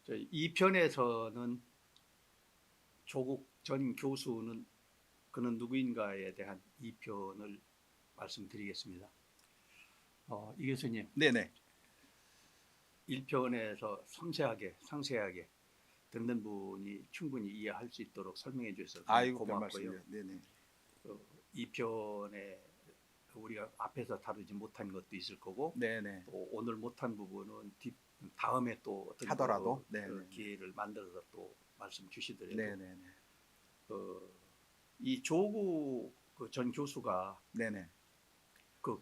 이 편에서는 조국 전 교수는 그는 누구인가에 대한 이 편을 말씀드리겠습니다. 이 교수님, 네네. 1편에서 상세하게 듣는 분이 충분히 이해할 수 있도록 설명해 주셔서 아이고, 별 고맙고요. 말씀이요. 네네. 2편에 우리가 앞에서 다루지 못한 것도 있을 거고 네네. 또 오늘 못한 부분은 다음에 또 어떤 하더라도. 네네. 기회를 만들어서 또 말씀 주시더라도 네네네. 이 조국 전 교수가 네네.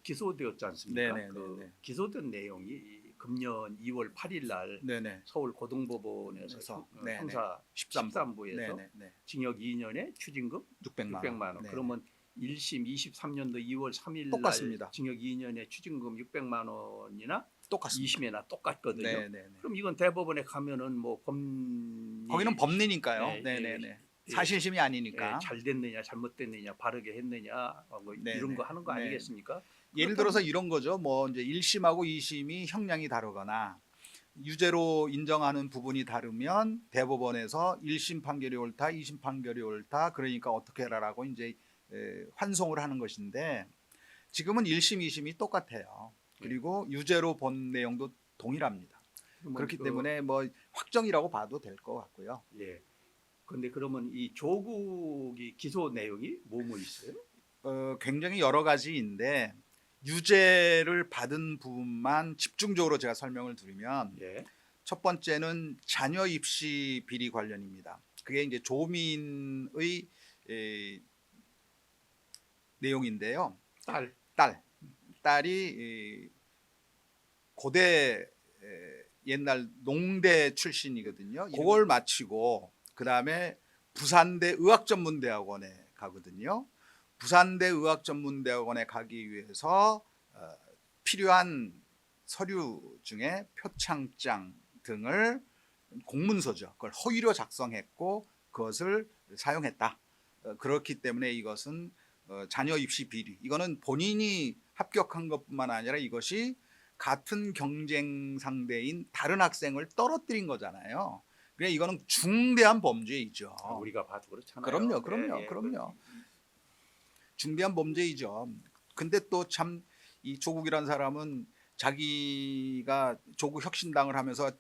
기소되었지 않습니까? 네네네네. 기소된 내용이 금년 2월 8일 날 네네. 서울 고등법원에서 네네. 형사 13부. 13부에서 네네네. 징역 2년에 추징금 600만 600만 원. 원. 네네. 그러면 1심 23년도 2월 3일 날 똑같습니다. 징역 2년에 추징금 600만 원이나 똑같습니다. 2심에나 똑같거든요. 네네네. 그럼 이건 대법원에 가면은 뭐 법리 거기는 법리니까요. 예, 네네네. 예, 사실심이 아니니까. 잘 됐느냐 잘못됐느냐 바르게 했느냐 뭐 이런 네네. 거 하는 거 네. 아니겠습니까? 예를 들어서 이런 거죠. 뭐 이제 1심하고 2심이 형량이 다르거나 유죄로 인정하는 부분이 다르면 대법원에서 1심 판결이 옳다, 2심 판결이 옳다. 그러니까 어떻게 해라라고 이제 환송을 하는 것인데 지금은 1심, 2심이 똑같아요. 그리고 유죄로 본 내용도 동일합니다. 그렇기 때문에 뭐 확정이라고 봐도 될 것 같고요. 예. 근데 그러면 이 조국이 기소 내용이 뭐뭐 있어요? 굉장히 여러 가지인데 유죄를 받은 부분만 집중적으로 제가 설명을 드리면 예. 첫 번째는 자녀 입시 비리 관련입니다. 그게 이제 조민의 내용인데요. 딸이 고대 옛날 농대 출신이거든요. 그걸 마치고 그 다음에 부산대 의학전문대학원에 가거든요. 부산대 의학전문대학원에 가기 위해서 필요한 서류 중에 표창장 등을 공문서죠. 그걸 허위로 작성했고 그것을 사용했다. 그렇기 때문에 이것은 자녀 입시 비리. 이거는 본인이 합격한 것뿐만 아니라 이것이 같은 경쟁 상대인 다른 학생을 떨어뜨린 거잖아요. 그래 이거는 중대한 범죄이죠. 우리가 봐도 그렇잖아요. 그럼요. 중대한 범죄이죠. 근데 또 참 이 조국이라는 사람은 자기가 조국 혁신당을 하면서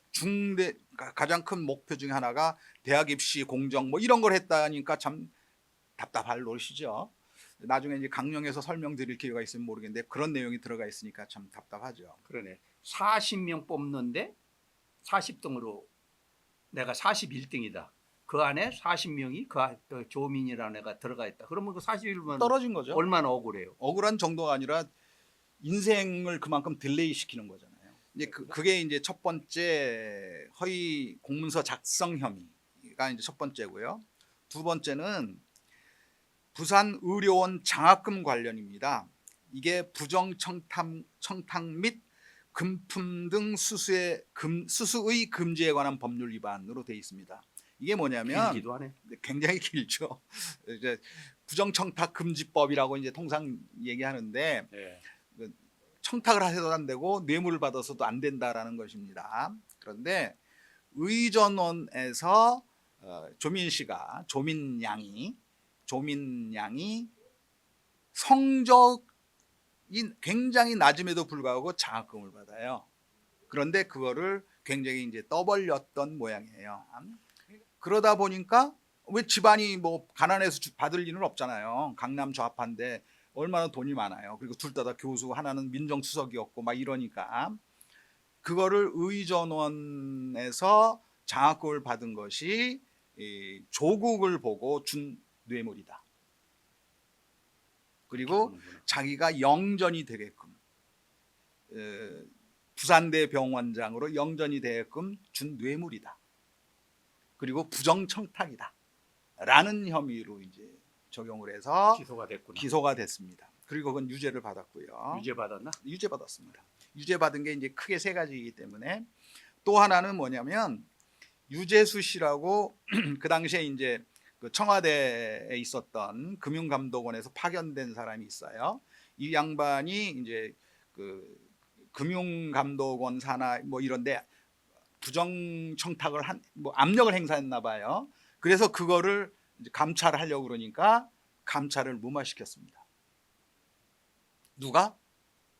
가장 큰 목표 중에 하나가 대학 입시 공정 뭐 이런 걸 했다니까 참 답답할 노릇이죠. 나중에 이제 강령에서 설명드릴 기회가 있으면 모르겠는데 그런 내용이 들어가 있으니까 참 답답하죠. 그러네. 40명 뽑는데 40등으로 내가 41등이다. 그 안에 40명이 그 조민이라는 애가 들어가 있다. 그러면 그 41만 떨어진 거죠. 얼마나 억울해요. 억울한 정도가 아니라 인생을 그만큼 딜레이 시키는 거잖아요. 이제 그게 이제 첫 번째 허위 공문서 작성 혐의가 이제 첫 번째고요. 두 번째는 부산 의료원 장학금 관련입니다. 이게 부정 청탁 및 금품 등 수수의 금지에 관한 법률 위반으로 되어 있습니다. 이게 뭐냐면 길기도 하네. 굉장히 길죠. 이제 부정 청탁 금지법이라고 이제 통상 얘기하는데 예. 청탁을 해서도 안 되고 뇌물을 받아서도 안 된다라는 것입니다. 그런데 의전원에서 조민 양이 성적이 굉장히 낮음에도 불구하고 장학금을 받아요. 그런데 그거를 굉장히 이제 떠벌렸던 모양이에요. 그러다 보니까 왜 집안이 뭐 가난해서 받을 일은 없잖아요. 강남 좌파인데 얼마나 돈이 많아요. 그리고 둘 다 교수, 하나는 민정수석이었고 막 이러니까 그거를 의전원에서 장학금을 받은 것이 조국을 보고 준 뇌물이다. 그리고 자기가 영전이 되게끔 부산대 병원장으로 영전이 되게끔 준 뇌물이다. 그리고 부정청탁이다. 라는 혐의로 이제 적용을 해서 기소가 됐습니다. 그리고 그건 유죄를 받았고요. 유죄 받았나? 유죄 받았습니다. 유죄 받은 게 이제 크게 세 가지이기 때문에 또 하나는 뭐냐면 유재수 씨라고 그 당시에 이제 그 청와대에 있었던 금융감독원에서 파견된 사람이 있어요. 이 양반이 이제 그 금융감독원 산하 뭐 이런데 부정 청탁을 뭐 압력을 행사했나 봐요. 그래서 그거를 이제 감찰하려고 그러니까 감찰을 무마시켰습니다. 누가?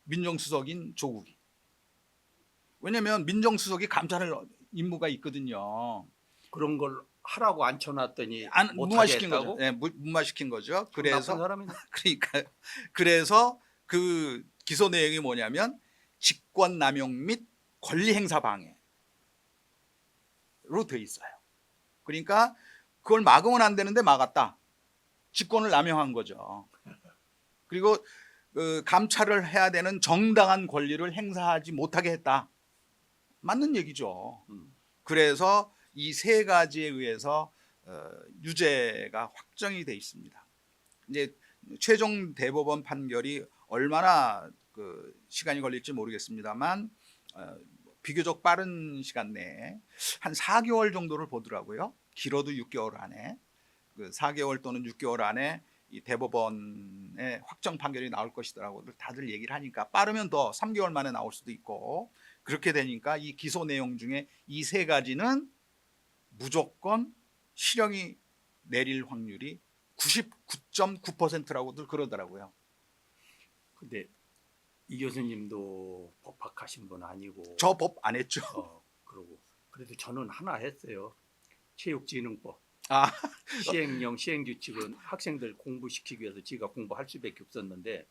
민정수석인 조국이. 왜냐하면 민정수석이 감찰할 임무가 있거든요. 그런 걸 하라고 앉혀놨더니 무마시킨 못하겠다고? 거죠. 네, 무마시킨 거죠. 그래서 나쁜 사람이네. 그러니까 그래서 그 기소 내용이 뭐냐면 직권남용 및 권리행사 방해로 돼 있어요. 그러니까 그걸 막으면 안 되는데 막았다. 직권을 남용한 거죠. 그리고 그 감찰을 해야 되는 정당한 권리를 행사하지 못하게 했다. 맞는 얘기죠. 그래서 이 세 가지에 의해서 유죄가 확정이 돼 있습니다. 이제 최종 대법원 판결이 얼마나 그 시간이 걸릴지 모르겠습니다만 비교적 빠른 시간 내에 한 4개월 정도를 보더라고요. 길어도 6개월 안에 그 4개월 또는 6개월 안에 이 대법원의 확정 판결이 나올 것이더라고 다들 얘기를 하니까 빠르면 더 3개월 만에 나올 수도 있고 그렇게 되니까 이 기소 내용 중에 이 세 가지는 무조건 실형이 내릴 확률이 99.9%라고들 그러더라고요. 근데 이 교수님도 법학하신 분 아니고 저 법 안 했죠. 그러고 그래도 저는 하나 했어요. 체육진흥법. 아, 시행령 시행규칙은 학생들 공부시키기 위해서 지가 공부할 수밖에 없었는데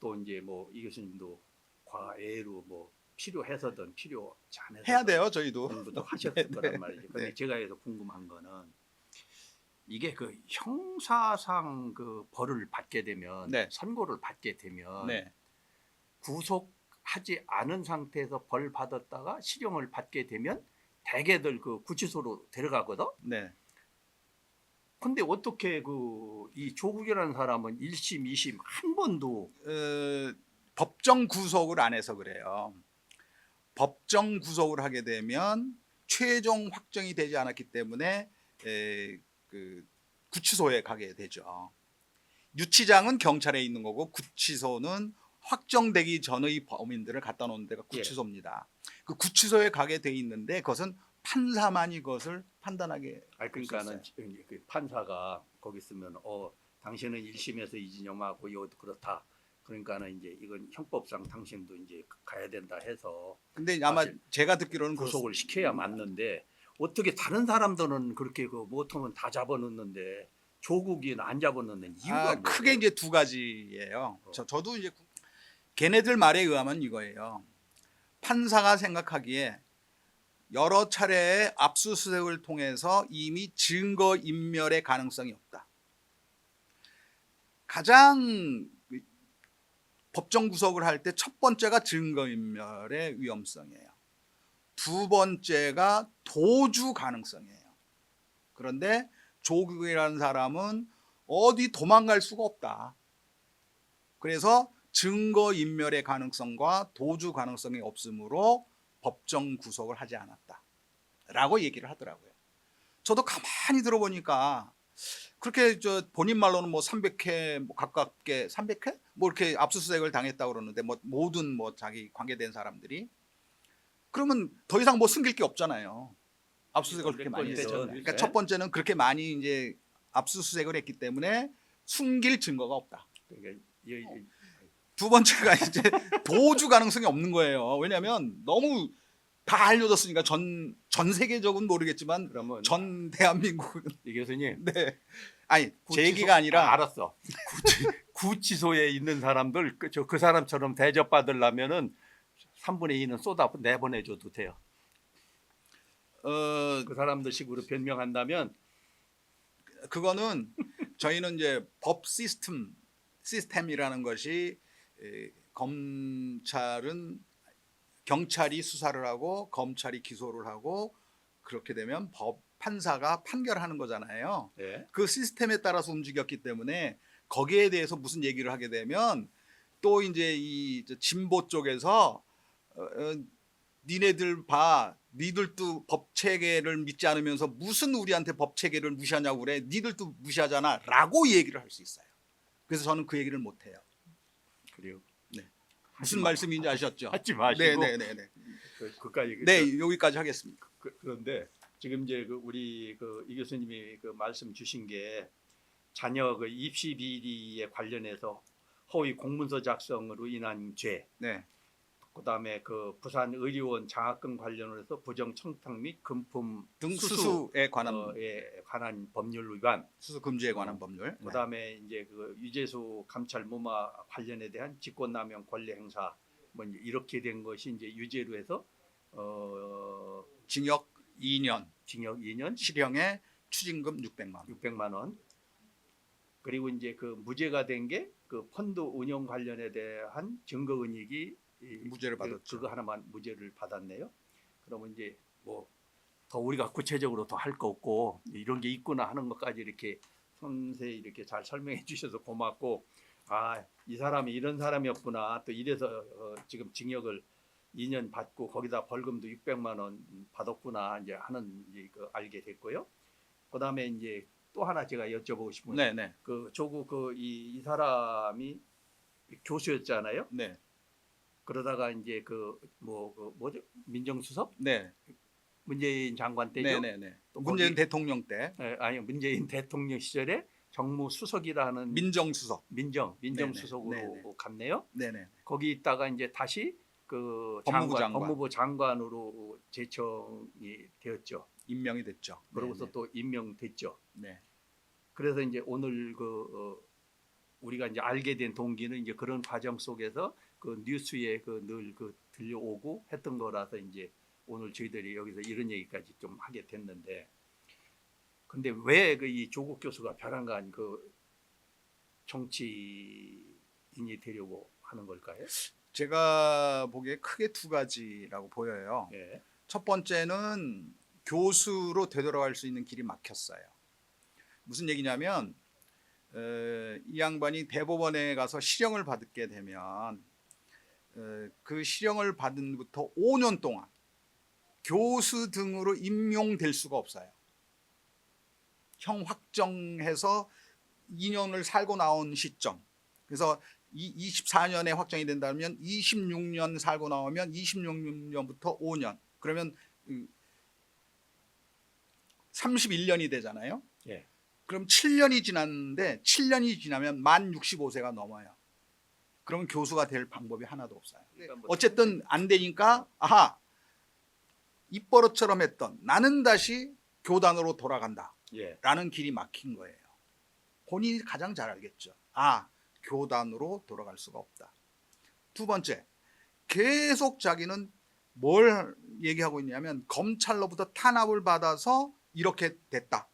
또 이제 뭐 이 교수님도 과외로 뭐 필요해서든 필요치 않아서 해야 돼요, 저희도. 공부도 하셨을 거란 말이죠. 근데 네. 제가 해서 궁금한 거는 이게 그 형사상 그 벌을 받게 되면 네. 선고를 받게 되면 네. 구속하지 않은 상태에서 벌 받았다가 실형을 받게 되면 대개들 그 구치소로 데려가거든. 네. 근데 어떻게 그 이 조국이라는 사람은 1심, 2심 한 번도 법정 구속을 안 해서 그래요. 법정 구속을 하게 되면 최종 확정이 되지 않았기 때문에 그 구치소에 가게 되죠. 유치장은 경찰에 있는 거고 구치소는 확정되기 전의 범인들을 갖다 놓는 데가 구치소입니다. 그 구치소에 가게 돼 있는데 그것은 판사만이 그것을 판단하게. 그러니까는 그 판사가 거기 있으면 당신은 1심에서 이진영하고 이것도 그렇다. 그러니까는 이제 이건 형법상 당신도 이제 가야 된다 해서. 근데 아마 제가 듣기로는 구속을 시켜야 맞는데 어떻게 다른 사람들은 그렇게 그 못하면 다 잡아놓는데 조국이는 안 잡아놓는 이유가 뭐예요? 크게 이제 두 가지예요. 저도 이제 걔네들 말에 의하면 이거예요. 판사가 생각하기에 여러 차례의 압수수색을 통해서 이미 증거 인멸의 가능성이 없다. 가장 법정 구속을 할 때 첫 번째가 증거 인멸의 위험성이에요. 두 번째가 도주 가능성이에요. 그런데 조국이라는 사람은 어디 도망갈 수가 없다. 그래서 증거 인멸의 가능성과 도주 가능성이 없으므로 법정 구속을 하지 않았다라고 얘기를 하더라고요. 저도 가만히 들어보니까 그렇게 본인 말로는 뭐 300회 뭐 가깝게 300회 뭐 이렇게 압수수색을 당했다고 그러는데 뭐 모든 뭐 자기 관계된 사람들이 그러면 더 이상 뭐 숨길 게 없잖아요. 압수수색을 그렇게 많이 했죠. 그러니까 첫 번째는 그렇게 많이 이제 압수수색을 했기 때문에 숨길 증거가 없다. 그러니까 두 번째가 이제 도주 가능성이 없는 거예요. 왜냐하면 너무 다 알려졌으니까 전 세계적은 모르겠지만 그러면 전 대한민국은. 이 교수님 네. 아니 제 얘기가 아니라 알았어. 구치소에 있는 사람들 그 사람처럼 대접받으려면은 3분의 2는 쏟아 내보내줘도 돼요. 그 사람들 식으로 변명한다면 그거는 저희는 이제 법 시스템이라는 것이 경찰이 수사를 하고 검찰이 기소를 하고 그렇게 되면 판사가 판결하는 거잖아요. 네. 그 시스템에 따라서 움직였기 때문에 거기에 대해서 무슨 얘기를 하게 되면 또 이제 이 진보 쪽에서 니네들 봐, 니들도 법 체계를 믿지 않으면서 무슨 우리한테 법 체계를 무시하냐고 그래. 니들도 무시하잖아라고 얘기를 할 수 있어요. 그래서 저는 그 얘기를 못 해요. 그래요. 네. 무슨 말씀인지 아셨죠? 하지 마시고. 네네네. 그까지 네, 여기까지 하겠습니다. 그런데 지금 이제 우리 이 교수님이 말씀 주신 게 자녀 입시 비리에 관련해서 허위 공문서 작성으로 인한 죄, 네, 그다음에 부산 의료원 장학금 관련해서 부정 청탁 및 금품 등 수수 수수에 관한 에 관한 법률 위반, 수수 금지에 관한 법률. 네. 그다음에 이제 유재수 감찰 무마 관련에 대한 직권남용 권리 행사 뭐 이제 이렇게 된 것이 이제 유죄로 해서 징역 2년, 징역 2년, 실형에 추징금 600만 원. 600만 원. 그리고 이제 무죄가 된 게 펀드 운영 관련에 대한 증거은닉이 무죄를 받았죠. 그거 하나만 무죄를 받았네요. 그러면 이제 뭐 더 우리가 구체적으로 더 할 거 없고 이런 게 있구나 하는 것까지 이렇게 섬세히 이렇게 잘 설명해 주셔서 고맙고, 아, 이 사람이 이런 사람이었구나, 또 이래서 지금 징역을 2년 받고 거기다 벌금도 600만 원 받았구나 이제 하는 이제 알게 됐고요. 그다음에 이제 또 하나 제가 여쭤보고 싶은 건 네, 조국 이 사람이 교수였잖아요. 네, 그러다가 이제 뭐죠? 민정수석? 네, 문재인 장관 때죠. 네. 또 문재인 대통령 때 아니 문재인 대통령 시절에 정무수석이라는 민정수석. 민정수석으로 네네. 갔네요. 네네. 거기 있다가 이제 다시 법무부 장관으로 제청이 되었죠. 임명이 됐죠. 그러고서 네네. 또 임명됐죠. 네. 그래서 이제 오늘 우리가 이제 알게 된 동기는 이제 그런 과정 속에서 뉴스에 늘 들려오고 했던 거라서 이제 오늘 저희들이 여기서 이런 얘기까지 좀 하게 됐는데, 근데 왜 이 조국 교수가 벼랑간 정치인이 되려고 하는 걸까요? 제가 보기에 크게 두 가지라고 보여요. 예. 첫 번째는 교수로 되돌아갈 수 있는 길이 막혔어요. 무슨 얘기냐면 이 양반이 대법원에 가서 실형을 받게 되면 그 실형을 받은 부터 5년 동안 교수 등으로 임용될 수가 없어요. 형 확정해서 2년을 살고 나온 시점. 그래서 24년에 확정이 된다면 26년 살고 나오면 26년부터 5년. 그러면 31년이 되잖아요. 예. 그럼 7년이 지났는데 7년이 지나면 만 65세가 넘어요. 그러면 교수가 될 방법이 하나도 없어요. 어쨌든 안 되니까 입버릇처럼 했던 나는 다시 교단으로 돌아간다 라는 길이 막힌 거예요. 본인이 가장 잘 알겠죠. 교단으로 돌아갈 수가 없다. 두 번째, 계속 자기는 뭘 얘기하고 있냐면 검찰로부터 탄압을 받아서 이렇게 됐다.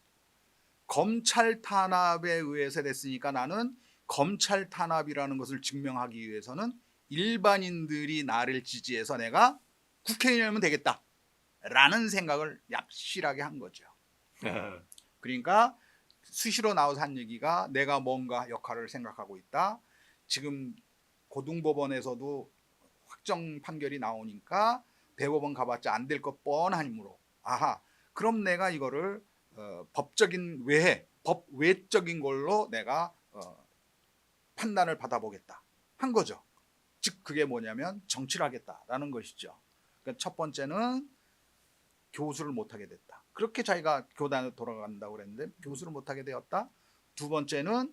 검찰 탄압에 의해서 됐으니까 나는 검찰 탄압이라는 것을 증명하기 위해서는 일반인들이 나를 지지해서 내가 국회의원이면 되겠다 라는 생각을 얍실하게 한 거죠. 그러니까 수시로 나와서 한 얘기가 내가 뭔가 역할을 생각하고 있다. 지금 고등법원에서도 확정 판결이 나오니까 대법원 가봤자 안 될 것 뻔하므로 그럼 내가 이거를 법적인 외해, 법 외적인 걸로 내가 판단을 받아보겠다 한 거죠. 즉 그게 뭐냐면 정치를 하겠다라는 것이죠. 그러니까 첫 번째는 교수를 못하게 됐다. 그렇게 자기가 교단으로 돌아간다고 그랬는데 교수를 못하게 되었다. 두 번째는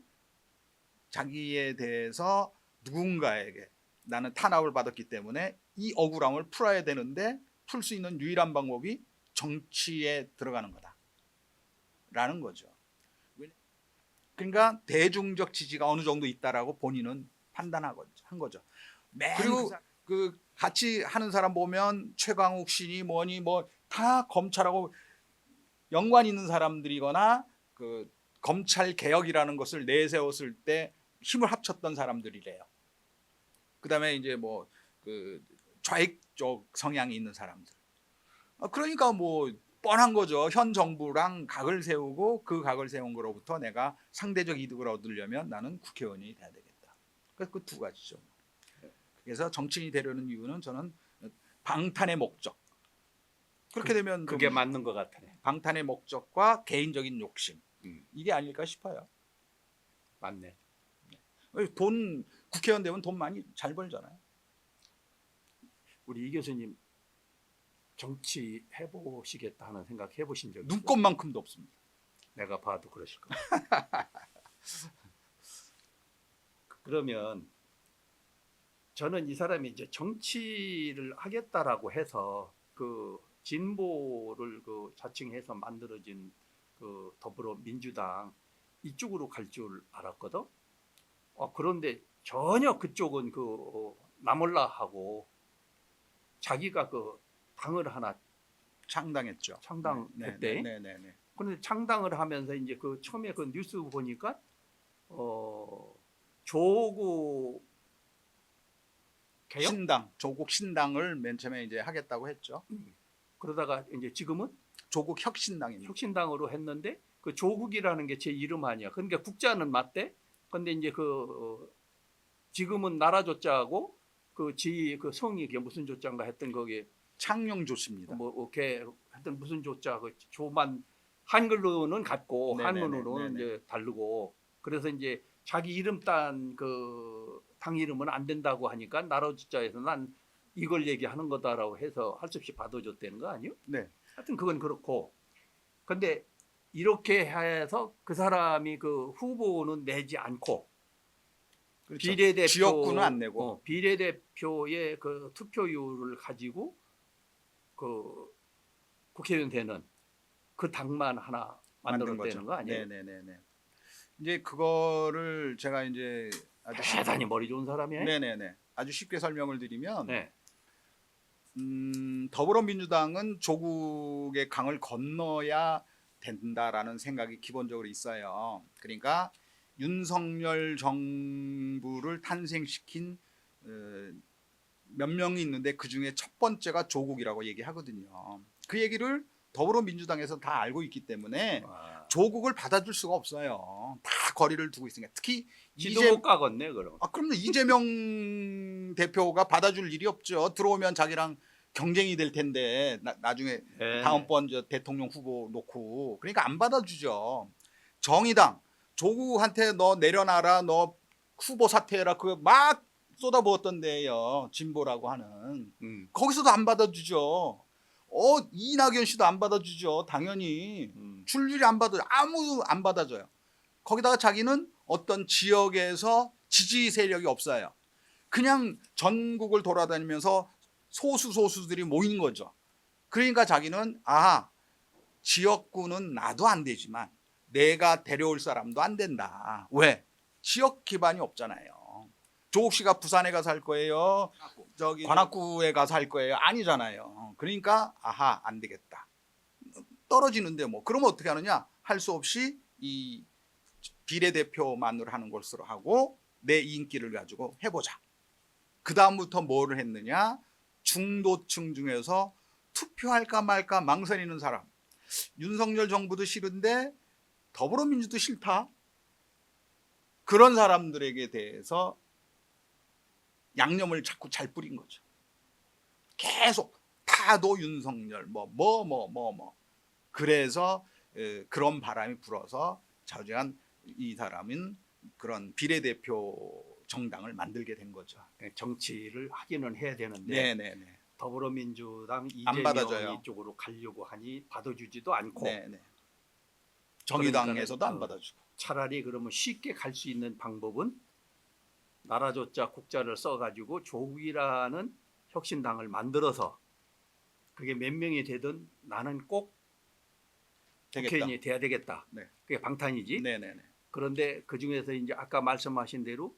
자기에 대해서 누군가에게 나는 탄압을 받았기 때문에 이 억울함을 풀어야 되는데 풀 수 있는 유일한 방법이 정치에 들어가는 거다 라는 거죠. 그러니까 대중적 지지가 어느 정도 있다라고 본인은 판단한 거죠. 그리고 같이 하는 사람 보면 최강욱 씨니 뭐니 다 검찰하고 연관 있는 사람들이거나 검찰 개혁이라는 것을 내세웠을 때 힘을 합쳤던 사람들이래요. 그다음에 이제 좌익적 성향이 있는 사람들. 그러니까 뻔한 거죠. 현 정부랑 각을 세우고 그 각을 세운 거로부터 내가 상대적 이득을 얻으려면 나는 국회의원이 돼야 되겠다. 그래서 그 두 가지죠. 그래서 정치인이 되려는 이유는 저는 방탄의 목적. 그렇게 되면 그게 맞는 것 같아요. 방탄의 목적과 개인적인 욕심 이게 아닐까 싶어요. 맞네. 국회의원 되면 돈 많이 잘 벌잖아요. 우리 이 교수님 정치 해보시겠다 하는 생각 해보신 적 있어요? 눈꼽만큼도 없습니다. 내가 봐도 그러실 거예요. 그러면 저는 이 사람이 이제 정치를 하겠다라고 해서 그 진보를 그 자칭해서 만들어진 그 더불어민주당 이쪽으로 갈 줄 알았거든. 그런데 전혀 그쪽은 그 나몰라 하고 자기가 그 당을 하나 창당했죠. 창당했대. 네네네. 그런데 창당을 하면서 이제 그 처음에 그 뉴스 보니까 조국 개혁? 신당, 조국 신당을 맨 처음에 이제 하겠다고 했죠. 그러다가 이제 지금은 조국 혁신당입니다. 혁신당으로 했는데 그 조국이라는 게 제 이름 아니야. 그러니까 국자는 맞대. 근데 이제 그 지금은 나라 조자하고 그 성이 그게 무슨 조자인가 했던 거기 창룡조씨입니다. 이렇게 하여튼 무슨 조자 그 조만 한글로는 같고 네네네, 한문으로는 네네. 이제 다르고 그래서 이제 자기 이름 딴 그 당 이름은 안 된다고 하니까 나라 조자에서 난 이걸 얘기하는 거다라고 해서 할 수 없이 받아줬다는 거 아니요? 네. 하여튼 그건 그렇고 근데 이렇게 해서 그 사람이 그 후보는 내지 않고 그렇죠. 비례대표 지역구는 안 내고 비례대표의 그 투표율을 가지고 그 국회의원 되는 그 당만 하나 만들어내는 거 아니에요? 네네네네. 이제 그거를 제가 이제 아주 대단히 머리 좋은 사람이에요. 네네네. 아주 쉽게 설명을 드리면 네. 더불어민주당은 조국의 강을 건너야 된다라는 생각이 기본적으로 있어요. 그러니까 윤석열 정부를 탄생시킨 몇 명이 있는데 그 중에 첫 번째가 조국이라고 얘기하거든요. 그 얘기를 더불어민주당에서 다 알고 있기 때문에 조국을 받아줄 수가 없어요. 다 거리를 두고 있으니까 특히 지도 못 가겠네 그럼. 그럼요. 이재명 대표가 받아줄 일이 없죠. 들어오면 자기랑 경쟁이 될 텐데 나중에 네. 다음번 대통령 후보 놓고 그러니까 안 받아주죠. 정의당 조국한테 너 내려놔라 너 후보 사퇴해라 그거 막 쏟아부었던데요. 진보라고 하는 거기서도 안 받아주죠. 이낙연 씨도 안 받아주죠. 당연히 출률이 안 받아요. 아무 안 받아줘요. 거기다가 자기는 어떤 지역에서 지지 세력이 없어요. 그냥 전국을 돌아다니면서 소수들이 모인 거죠. 그러니까 자기는 지역구는 나도 안 되지만 내가 데려올 사람도 안 된다. 왜? 지역 기반이 없잖아요. 조국 씨가 부산에 가서 할 거예요. 저기 관악구에 가서 할 거예요. 아니잖아요. 그러니까 안 되겠다. 떨어지는데 뭐 그러면 어떻게 하느냐? 할 수 없이 이 비례대표만으로 하는 것으로 하고 내 인기를 가지고 해보자. 그 다음부터 뭐를 했느냐? 중도층 중에서 투표할까 말까 망설이는 사람. 윤석열 정부도 싫은데 더불어민주도 싫다. 그런 사람들에게 대해서 양념을 자꾸 잘 뿌린 거죠. 계속 타도 윤석열 뭐. 그래서 그런 바람이 불어서 자주한 이 사람은 그런 비례대표 정당을 만들게 된 거죠. 정치를 하기는 해야 되는데 네네네. 더불어민주당 안 받아줘요. 이재명 쪽으로 가려고 하니 받아주지도 않고 네네. 정의당에서도 안 받아주고. 차라리 그러면 쉽게 갈 수 있는 방법은 나라 조자 국자를 써가지고 조국이라는 혁신당을 만들어서 그게 몇 명이 되든 나는 꼭 국회의원이 돼야 되겠다. 네. 그게 방탄이지. 네네네. 그런데 그 중에서 이제 아까 말씀하신 대로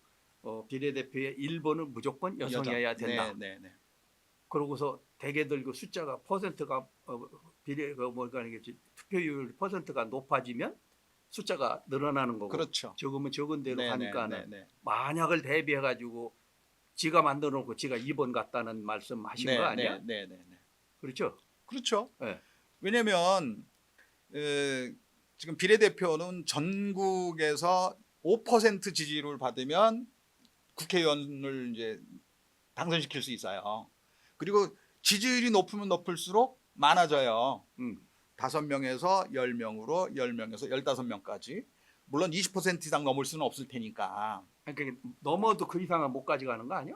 비례대표의 1번은 무조건 여성이어야 된다. 네네네. 그러고서 대개들 그 숫자가 퍼센트가 투표율 퍼센트가 높아지면 숫자가 늘어나는 거고 그렇죠. 적으면 적은 대로 하니까는 네네. 만약을 대비해 가지고 지가 만들어 놓고 지가 2번 갔다는 말씀하신 거 아니야? 네네네. 그렇죠? 그렇죠. 네. 왜냐하면 지금 비례대표는 전국에서 5% 지지율을 받으면 국회의원을 이제 당선시킬 수 있어요. 그리고 지지율이 높으면 높을수록 많아져요. 5명에서 10명으로 10명에서 15명까지. 물론 20% 이상 넘을 수는 없을 테니까. 그러니까 넘어도 그 이상은 못 가져가는 거 아니야?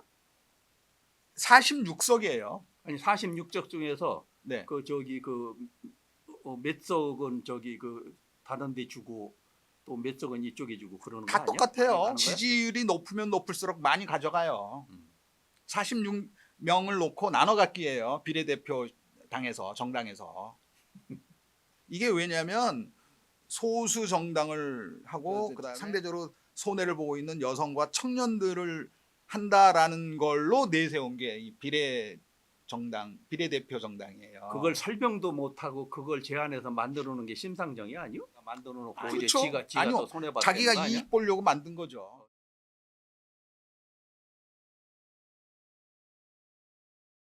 46석이에요. 아니 46석 중에서 네. 그 저기 몇 석은 저기 다른 데 주고 또 몇 석은 이쪽에 주고 그러는 거 다 아니야? 똑같아요. 많이 가는 거야? 지지율이 높으면 높을수록 많이 가져가요. 음. 46명을 놓고 나눠 갖기예요. 비례대표 당에서 정당에서. 이게 왜냐하면 소수 정당을 하고 그다음에 상대적으로 손해를 보고 있는 여성과 청년들을 한다라는 걸로 내세운 게 이 비례대표 정당이에요. 그걸 설명도 못 하고 그걸 제안해서 만들어 놓은 게 심상정이 아니요? 만들어 놓고 그렇죠. 이제 지가 아니요. 더 손해 봤다는 자기가 거 아니야? 이익 보려고 만든 거죠.